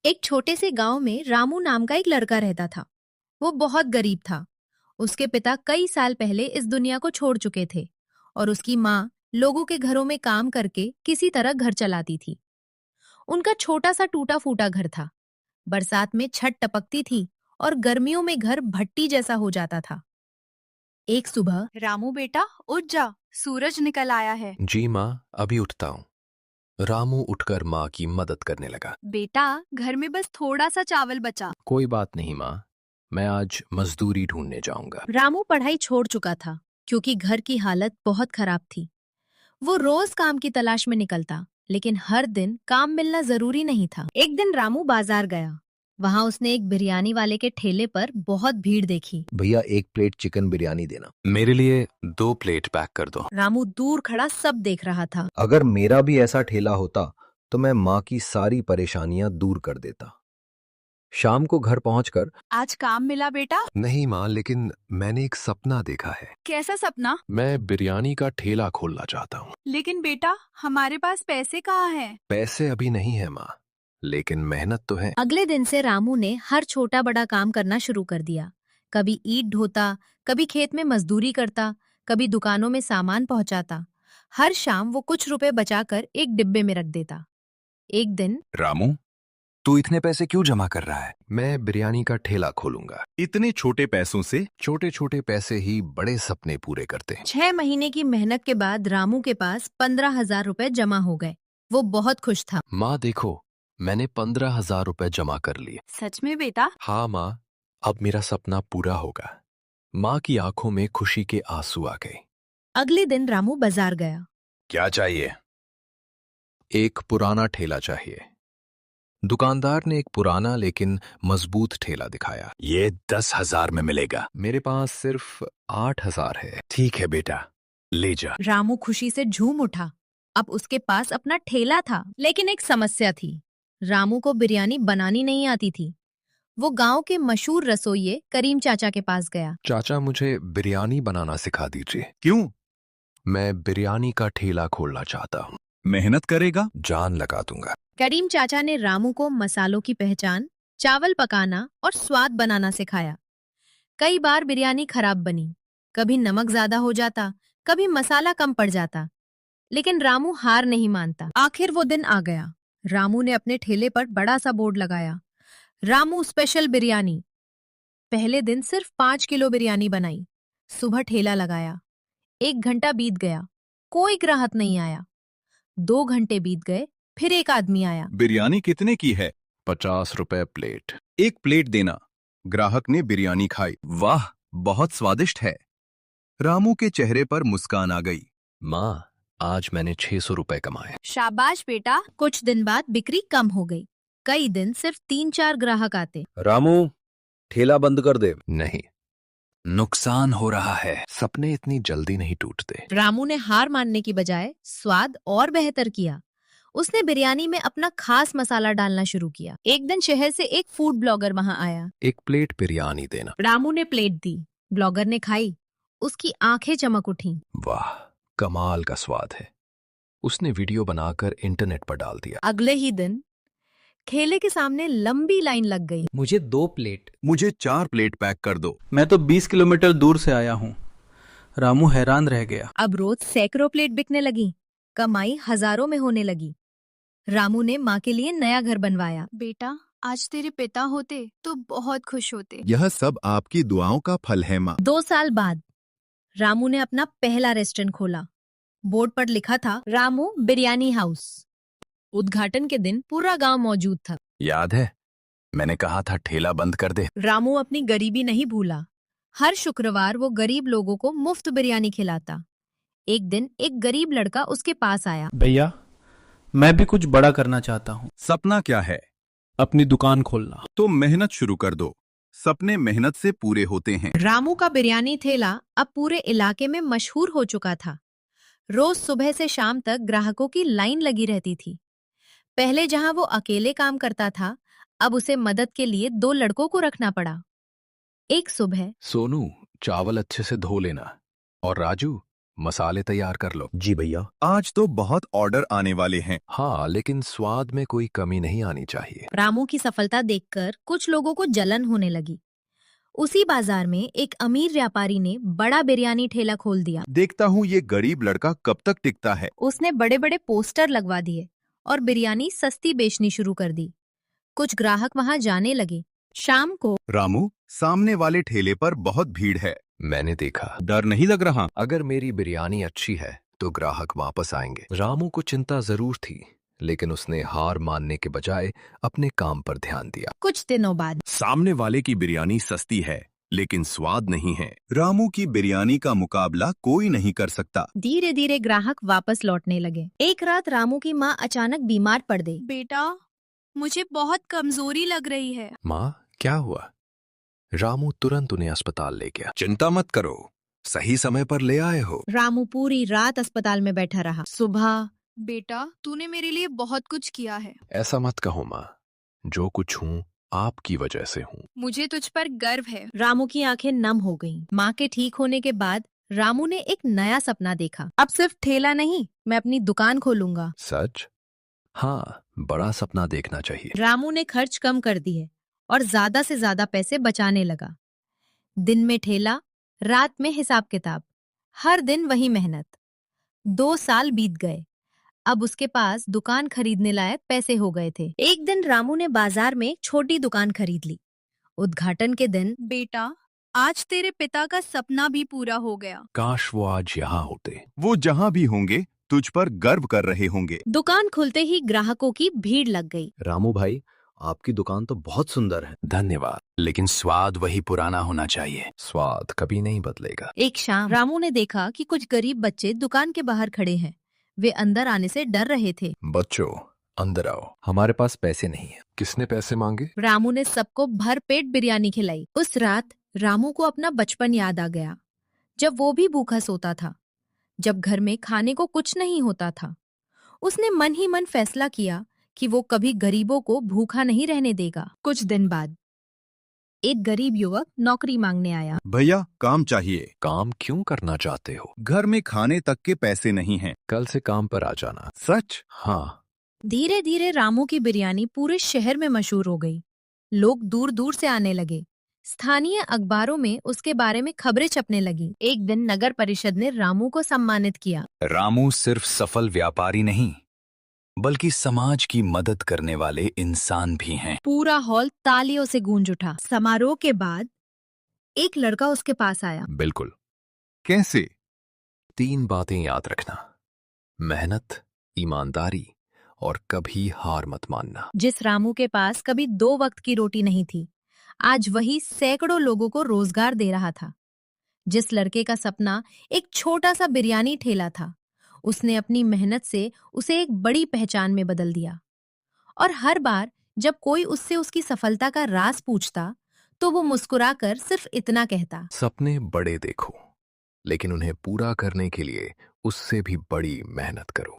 एक छोटे से गांव में रामू नाम का एक लड़का रहता था। वो बहुत गरीब था। उसके पिता कई साल पहले इस दुनिया को छोड़ चुके थे और उसकी माँ लोगों के घरों में काम करके किसी तरह घर चलाती थी। उनका छोटा सा टूटा फूटा घर था। बरसात में छत टपकती थी और गर्मियों में घर भट्टी जैसा हो जाता था। एक सुबह रामू बेटा, उठ जा, सूरज निकल आया है। जी माँ, अभी उठता हूँ। रामू उठकर माँ की मदद करने लगा। बेटा, घर में बस थोड़ा सा चावल बचा। कोई बात नहीं माँ, मैं आज मजदूरी ढूंढने जाऊंगा। रामू पढ़ाई छोड़ चुका था क्योंकि घर की हालत बहुत खराब थी। वो रोज काम की तलाश में निकलता, लेकिन हर दिन काम मिलना जरूरी नहीं था। एक दिन रामू बाजार गया। वहां उसने एक बिरयानी वाले के ठेले पर बहुत भीड़ देखी। भैया 1 प्लेट चिकन बिरयानी देना। मेरे लिए 2 प्लेट पैक कर दो। रामू दूर खड़ा सब देख रहा था। अगर मेरा भी ऐसा ठेला होता तो मैं माँ की सारी परेशानियां दूर कर देता। शाम को घर पहुंचकर आज काम मिला बेटा? नहीं माँ, लेकिन मैंने एक सपना देखा है। कैसा सपना? मैं बिरयानी का ठेला खोलना चाहता हूँ। लेकिन बेटा, हमारे पास पैसे कहाँ हैं? पैसे अभी नहीं है माँ, लेकिन मेहनत तो है। अगले दिन से रामू ने हर छोटा बड़ा काम करना शुरू कर दिया। कभी ईंट ढोता, कभी खेत में मजदूरी करता, कभी दुकानों में सामान पहुंचाता। हर शाम वो कुछ रुपए बचाकर एक डिब्बे में रख देता। एक दिन रामू, तू इतने पैसे क्यों जमा कर रहा है? मैं बिरयानी का ठेला खोलूंगा। इतने छोटे पैसों से? छोटे छोटे पैसे ही बड़े सपने पूरे करते हैं। 6 महीने की मेहनत के बाद रामू के पास 15,000 रुपए जमा हो गए। वो बहुत खुश था। माँ देखो, मैंने 15,000 रुपए जमा कर लिए। सच में बेटा? हाँ माँ, अब मेरा सपना पूरा होगा। माँ की आंखों में खुशी के आंसू आ गए। अगले दिन रामू बाजार गया। क्या चाहिए? एक पुराना ठेला चाहिए। दुकानदार ने एक पुराना लेकिन मजबूत ठेला दिखाया। ये 10,000 में मिलेगा। मेरे पास सिर्फ 8,000 है। ठीक है बेटा, ले जा। रामू खुशी से झूम उठा। अब उसके पास अपना ठेला था, लेकिन एक समस्या थी। रामू को बिरयानी बनानी नहीं आती थी। वो गांव के मशहूर रसोइये करीम चाचा के पास गया। चाचा, मुझे बिरयानी बनाना सिखा दीजिए। क्यों? मैं बिरयानी का ठेला खोलना चाहता हूँ। मेहनत करेगा? जान लगा दूंगा। करीम चाचा ने रामू को मसालों की पहचान, चावल पकाना और स्वाद बनाना सिखाया। कई बार बिरयानी खराब बनी, कभी नमक ज्यादा हो जाता, कभी मसाला कम पड़ जाता, लेकिन रामू हार नहीं मानता। आखिर वो दिन आ गया। रामू ने अपने ठेले पर बड़ा सा बोर्ड लगाया, रामू स्पेशल बिरयानी। पहले दिन सिर्फ 5 किलो बिरयानी बनाई। सुबह ठेला लगाया। 1 घंटा बीत गया, कोई ग्राहक नहीं आया। 2 घंटे बीत गए, फिर एक आदमी आया। बिरयानी कितने की है? 50 रुपए प्लेट। 1 प्लेट देना। ग्राहक ने बिरयानी खाई। वाह, बहुत स्वादिष्ट है। रामू के चेहरे पर मुस्कान आ गई। माँ, आज मैंने 600 रुपए कमाए। शाबाश बेटा। कुछ दिन बाद बिक्री कम हो गई। कई दिन सिर्फ 3-4 ग्राहक आते। रामू, ठेला बंद कर दे। नहीं, नुकसान हो रहा है। सपने इतनी जल्दी नहीं टूटते। रामू ने हार मानने की बजाय स्वाद और बेहतर किया। उसने बिरयानी में अपना खास मसाला डालना शुरू किया। एक दिन शहर से एक फूड ब्लॉगर वहां आया। 1 प्लेट बिरयानी देना। रामू ने प्लेट दी। ब्लॉगर ने खाई। उसकी आंखें चमक उठीं। वाह, कमाल का स्वाद है। उसने वीडियो बनाकर इंटरनेट पर डाल दिया। अगले ही दिन ठेले के सामने लंबी लाइन लग गई। मुझे 2 प्लेट। मुझे 4 प्लेट पैक कर दो। मैं तो 20 किलोमीटर दूर से आया हूँ। रामू हैरान रह गया। अब रोज सैकड़ों प्लेट बिकने लगी। कमाई हजारों में होने लगी। रामू ने माँ के लिए नया घर बनवाया। बेटा, आज तेरे पिता होते तो बहुत खुश होते। यह सब आपकी दुआओं का फल है माँ। 2 साल बाद रामू ने अपना पहला रेस्टोरेंट खोला। बोर्ड पर लिखा था, रामू बिरयानी हाउस। उद्घाटन के दिन पूरा गांव मौजूद था। याद है, मैंने कहा था ठेला बंद कर दे। रामू अपनी गरीबी नहीं भूला। हर शुक्रवार वो गरीब लोगों को मुफ्त बिरयानी खिलाता। एक दिन एक गरीब लड़का उसके पास आया। भैया, मैं भी कुछ बड़ा करना चाहता हूँ। सपना क्या है? अपनी दुकान खोलना। तो मेहनत शुरू कर दो। सपने मेहनत से पूरे होते हैं। रामू का बिरयानी ठेला अब पूरे इलाके में मशहूर हो चुका था। रोज सुबह से शाम तक ग्राहकों की लाइन लगी रहती थी। पहले जहां वो अकेले काम करता था, अब उसे मदद के लिए 2 लड़कों को रखना पड़ा। एक सुबह सोनू, चावल अच्छे से धो लेना। और राजू, मसाले तैयार कर लो। जी भैया। आज तो बहुत ऑर्डर आने वाले हैं। हाँ, लेकिन स्वाद में कोई कमी नहीं आनी चाहिए। रामू की सफलता देखकर कुछ लोगों को जलन होने लगी। उसी बाजार में एक अमीर व्यापारी ने बड़ा बिरयानी ठेला खोल दिया। देखता हूँ ये गरीब लड़का कब तक टिकता है। उसने बड़े बड़े पोस्टर लगवा दिए और बिरयानी सस्ती बेचनी शुरू कर दी। कुछ ग्राहक वहां जाने लगे। शाम को रामू, सामने वाले ठेले पर बहुत भीड़ है। मैंने देखा, डर नहीं लग रहा? अगर मेरी बिरयानी अच्छी है तो ग्राहक वापस आएंगे। रामू को चिंता जरूर थी, लेकिन उसने हार मानने के बजाय अपने काम पर ध्यान दिया। कुछ दिनों बाद सामने वाले की बिरयानी सस्ती है, लेकिन स्वाद नहीं है। रामू की बिरयानी का मुकाबला कोई नहीं कर सकता। धीरे धीरे ग्राहक वापस लौटने लगे। एक रात रामू की माँ अचानक बीमार पड़ गई। बेटा, मुझे बहुत कमजोरी लग रही है। माँ, क्या हुआ? रामू तुरंत उन्हें अस्पताल ले गया। चिंता मत करो, सही समय पर ले आए हो। रामू पूरी रात अस्पताल में बैठा रहा। सुबह बेटा, तूने मेरे लिए बहुत कुछ किया है। ऐसा मत कहो माँ, जो कुछ हूँ आपकी वजह से हूँ। मुझे तुझ पर गर्व है। रामू की आंखें नम हो गईं। माँ के ठीक होने के बाद रामू ने एक नया सपना देखा। अब सिर्फ ठेला नहीं, मैं अपनी दुकान खोलूंगा। सच? हाँ, बड़ा सपना देखना चाहिए। रामू ने खर्च कम कर दिए और ज्यादा से ज्यादा पैसे बचाने लगा। दिन में ठेला, रात में हिसाब किताब, हर दिन वही मेहनत। 2 साल बीत गए। अब उसके पास दुकान खरीदने लायक पैसे हो गए थे। एक दिन रामू ने बाजार में एक छोटी दुकान खरीद ली। उद्घाटन के दिन बेटा, आज तेरे पिता का सपना भी पूरा हो गया। काश वो आज यहाँ होते। वो जहाँ भी होंगे तुझ पर गर्व कर रहे होंगे। दुकान खुलते ही ग्राहकों की भीड़ लग गई। रामू भाई, आपकी दुकान तो बहुत सुंदर है। धन्यवाद, लेकिन स्वाद वही पुराना होना चाहिए। स्वाद कभी नहीं बदलेगा। एक शाम रामू ने देखा कि कुछ गरीब बच्चे दुकान के बाहर खड़े हैं। वे अंदर आने से डर रहे थे। बच्चों, अंदर आओ। हमारे पास पैसे नहीं है। किसने पैसे मांगे? रामू ने सबको भर पेट बिरयानी खिलाई। उस रात रामू को अपना बचपन याद आ गया, जब वो भी भूखा सोता था, जब घर में खाने को कुछ नहीं होता था। उसने मन ही मन फैसला किया कि वो कभी गरीबों को भूखा नहीं रहने देगा। कुछ दिन बाद एक गरीब युवक नौकरी मांगने आया। भैया, काम चाहिए। काम क्यों करना चाहते हो? घर में खाने तक के पैसे नहीं हैं। कल से काम पर आ जाना। सच? हाँ। धीरे धीरे रामू की बिरयानी पूरे शहर में मशहूर हो गई। लोग दूर दूर से आने लगे। स्थानीय अखबारों में उसके बारे में खबरें छपने लगी। एक दिन नगर परिषद ने रामू को सम्मानित किया। रामू सिर्फ सफल व्यापारी नहीं, बल्कि समाज की मदद करने वाले इंसान भी हैं। पूरा हॉल तालियों से गूंज उठा। समारोह के बाद एक लड़का उसके पास आया। बिल्कुल। कैसे? 3 बातें याद रखना: मेहनत, ईमानदारी और कभी हार मत मानना। जिस रामू के पास कभी 2 वक्त की रोटी नहीं थी, आज वही सैकड़ों लोगों को रोजगार दे रहा था। जिस लड़के का सपना एक छोटा सा बिरयानी ठेला था, उसने अपनी मेहनत से उसे एक बड़ी पहचान में बदल दिया। और हर बार जब कोई उससे उसकी सफलता का राज पूछता, तो वो मुस्कुराकर सिर्फ इतना कहता: सपने बड़े देखो, लेकिन उन्हें पूरा करने के लिए उससे भी बड़ी मेहनत करो।